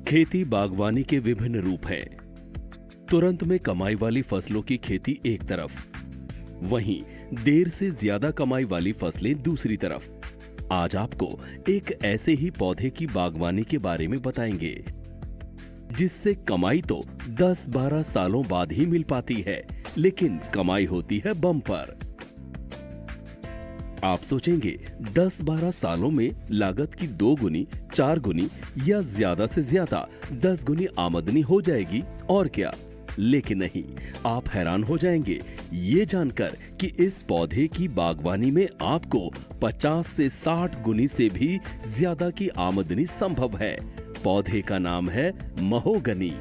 खेती बागवानी के विभिन्न रूप हैं। तुरंत में कमाई वाली फसलों की खेती एक तरफ, वहीं देर से ज्यादा कमाई वाली फसलें दूसरी तरफ। आज आपको एक ऐसे ही पौधे की बागवानी के बारे में बताएंगे जिससे कमाई तो 10-12 सालों बाद ही मिल पाती है, लेकिन कमाई होती है बम्पर। आप सोचेंगे 10-12 सालों में लागत की 2 गुनी, 4 गुनी या ज्यादा से ज्यादा 10 गुनी आमदनी हो जाएगी और क्या, लेकिन नहीं, आप हैरान हो जाएंगे ये जानकर कि इस पौधे की बागवानी में आपको 50 से 60 गुनी से भी ज्यादा की आमदनी संभव है। पौधे का नाम है महोगनी।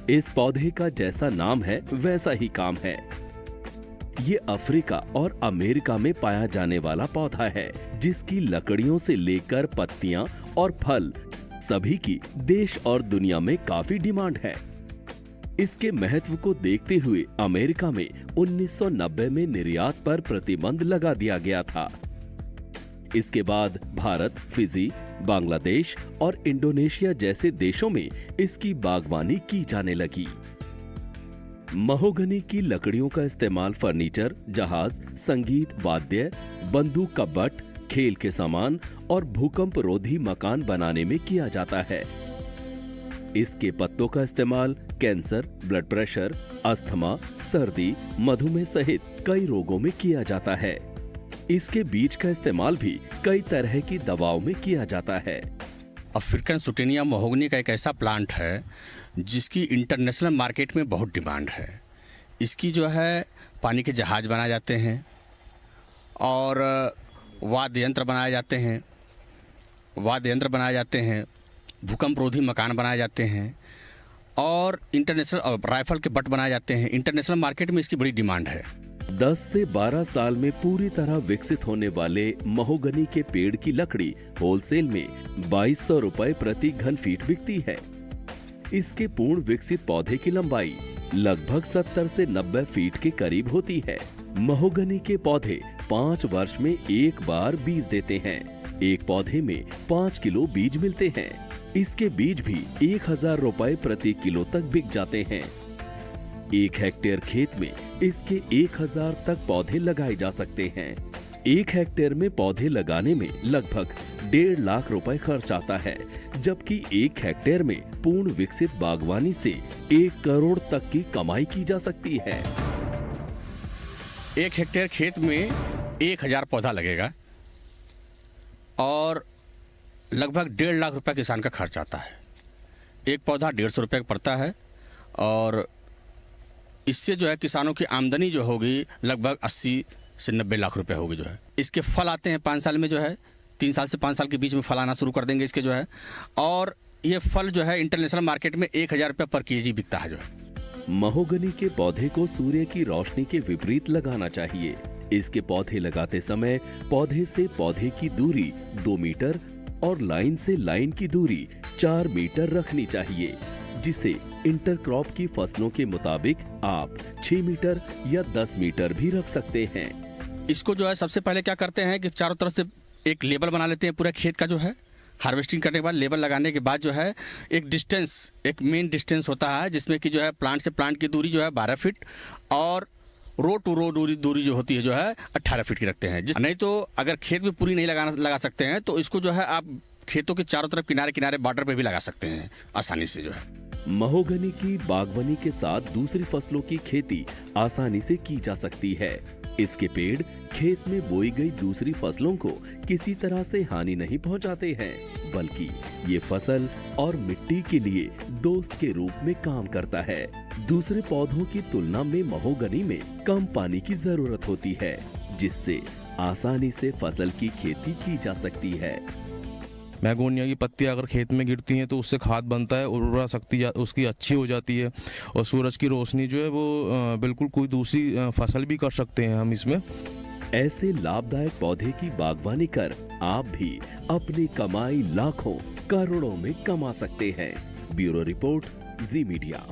इस पौधे का जैसा नाम है वैसा ही काम है। ये अफ्रीका और अमेरिका में पाया जाने वाला पौधा है जिसकी लकड़ियों से लेकर पत्तियां और फल सभी की देश और दुनिया में काफी डिमांड है। इसके महत्व को देखते हुए अमेरिका में 1990 में निर्यात पर प्रतिबंध लगा दिया गया था। इसके बाद भारत, फिजी, बांग्लादेश और इंडोनेशिया जैसे देशों में इसकी बागवानी की जाने लगी। महोगनी की लकड़ियों का इस्तेमाल फर्नीचर, जहाज, संगीत वाद्य, बंदूक का बट, खेल के सामान और भूकंप रोधी मकान बनाने में किया जाता है। इसके पत्तों का इस्तेमाल कैंसर, ब्लड प्रेशर, अस्थमा, सर्दी, मधुमेह सहित कई रोगों में किया जाता है। इसके बीज का इस्तेमाल भी कई तरह की दवाओं में किया जाता है। अफ्रीकन सुटेनिया महोगनी का एक ऐसा प्लांट है जिसकी इंटरनेशनल मार्केट में बहुत डिमांड है। इसकी जो है पानी के जहाज बनाए जाते हैं और वाद्य यंत्र बनाए जाते हैं, भूकंप रोधी मकान बनाए जाते हैं और इंटरनेशनल राइफल के बट बनाए जाते हैं। इंटरनेशनल मार्केट में इसकी बड़ी डिमांड है। 10 से 12 साल में पूरी तरह विकसित होने वाले महोगनी के पेड़ की लकड़ी होलसेल में 2200 रुपए प्रति घन फीट बिकती है। इसके पूर्ण विकसित पौधे की लंबाई लगभग 70 से 90 फीट के करीब होती है। महोगनी के पौधे 5 वर्ष में एक बार बीज देते हैं। एक पौधे में 5 किलो बीज मिलते हैं। इसके बीज भी 1000 रुपए प्रति किलो तक बिक जाते हैं। 1 हेक्टेयर खेत में इसके 1000 तक पौधे लगाए जा सकते हैं। 1 हेक्टेयर में पौधे लगाने में लगभग 1.5 लाख रुपए खर्च आता है, जबकि 1 हेक्टेयर में पूर्ण विकसित बागवानी से 1 करोड़ तक की कमाई की जा सकती है। 1 हेक्टेयर खेत में 1000 पौधा लगेगा और लगभग 1.5 लाख रुपए किसान का खर्च आता है। एक पौधा 150 रुपये का पड़ता है और इससे जो है किसानों की आमदनी जो होगी लगभग 80 से 90 लाख रुपए होगी। जो है इसके फल आते हैं 5 साल में, जो है 3 साल से 5 साल के बीच में फल आना शुरू कर देंगे इसके जो है, और ये फल जो है इंटरनेशनल मार्केट में 1000 रुपये पर केजी बिकता है। जो है महोगनी के पौधे को सूर्य की रोशनी के विपरीत लगाना चाहिए। इसके पौधे लगाते समय पौधे से पौधे की दूरी 2 मीटर और लाइन से लाइन की दूरी 4 मीटर रखनी चाहिए, जिसे इंटरक्रॉप की फसलों के मुताबिक आप 6 मीटर या 10 मीटर भी रख सकते हैं। इसको जो है सबसे पहले क्या करते हैं कि चारों तरफ से एक लेबल बना लेते हैं पूरा खेत का। जो है हार्वेस्टिंग करने के बाद लेबल लगाने के बाद जो है एक मेन डिस्टेंस होता है जिसमें कि जो है प्लांट से प्लांट की दूरी जो है 12 फीट और रो टू रो दूरी जो होती है जो है 18 फीट की रखते हैं। नहीं तो अगर खेत में पूरी नहीं लगा सकते हैं तो इसको जो है आप खेतों के चारों तरफ किनारे बॉर्डर पे भी लगा सकते हैं आसानी से। जो है महोगनी की बागवानी के साथ दूसरी फसलों की खेती आसानी से की जा सकती है। इसके पेड़ खेत में बोई गई दूसरी फसलों को किसी तरह से हानि नहीं पहुंचाते हैं, बल्कि ये फसल और मिट्टी के लिए दोस्त के रूप में काम करता है। दूसरे पौधों की तुलना में महोगनी में कम पानी की जरूरत होती है, जिससे आसानी से फसल की खेती की जा सकती है। मैगोनिया की पत्तियां अगर खेत में गिरती हैं तो उससे खाद बनता है, उर्वरा शक्ति उसकी अच्छी हो जाती है और सूरज की रोशनी जो है वो बिल्कुल कोई दूसरी फसल भी कर सकते हैं हम इसमें। ऐसे लाभदायक पौधे की बागवानी कर आप भी अपनी कमाई लाखों करोड़ों में कमा सकते हैं। ब्यूरो रिपोर्ट, जी मीडिया।